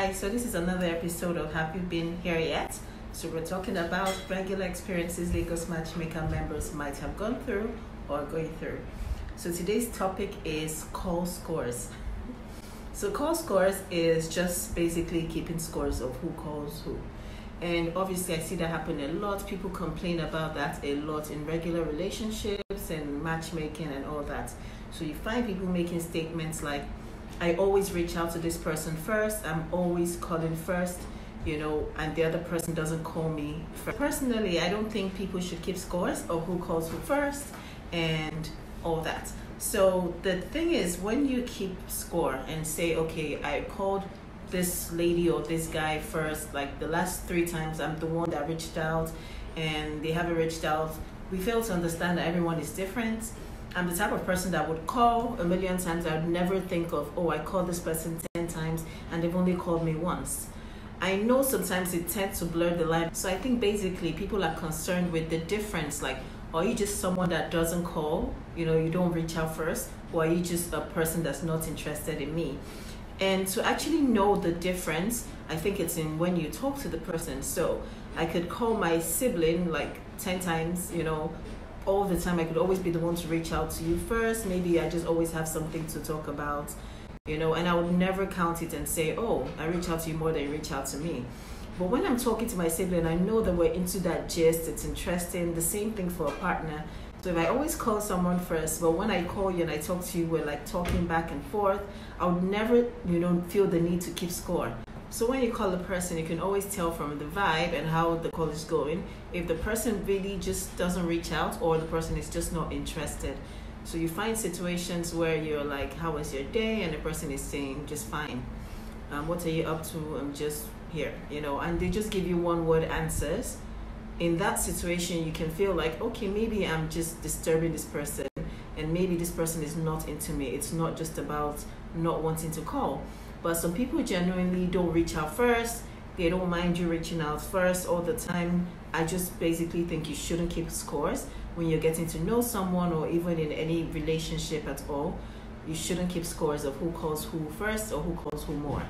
Hi, so this is another episode of Have You Been Here Yet? So we're talking about regular experiences Lagos Matchmaker members might have gone through or going through. So today's topic is call scores. So call scores is just basically keeping scores of who calls who. And obviously I see that happen a lot. People complain about that a lot in regular relationships and matchmaking and all that. So you find people making statements like, I always reach out to this person first, I'm always calling first, and the other person doesn't call me first. Personally, I don't think people should keep scores of who calls who first and all that. So the thing is, when you keep score and say, okay, I called this lady or this guy first, like the last 3 times I'm the one that reached out and they haven't reached out, we fail to understand that everyone is different. I'm the type of person that would call a million times. I would never think of, oh, I called this person 10 times and they've only called me once. I know sometimes it tends to blur the line. So I think basically people are concerned with the difference. Like, are you just someone that doesn't call? You don't reach out first? Or are you just a person that's not interested in me? And to actually know the difference, I think it's in when you talk to the person. So I could call my sibling like 10 times, all the time. I could always be the one to reach out to you first. Maybe I just always have something to talk about, and I would never count it and say, oh, I reach out to you more than you reach out to me. But when I'm talking to my sibling, I know that we're into that gist, it's interesting. The same thing for a partner. So if I always call someone first, but when I call you and I talk to you, we're like talking back and forth, I would never, feel the need to keep score. So when you call a person, you can always tell from the vibe and how the call is going if the person really just doesn't reach out or the person is just not interested. So you find situations where you're like, how was your day? And the person is saying, just fine. What are you up to? I'm just here, and they just give you one-word answers. In that situation, you can feel like, okay, maybe I'm just disturbing this person and maybe this person is not into me. It's not just about not wanting to call. But some people genuinely don't reach out first. They don't mind you reaching out first all the time. I just basically think you shouldn't keep scores when you're getting to know someone or even in any relationship at all. You shouldn't keep scores of who calls who first or who calls who more.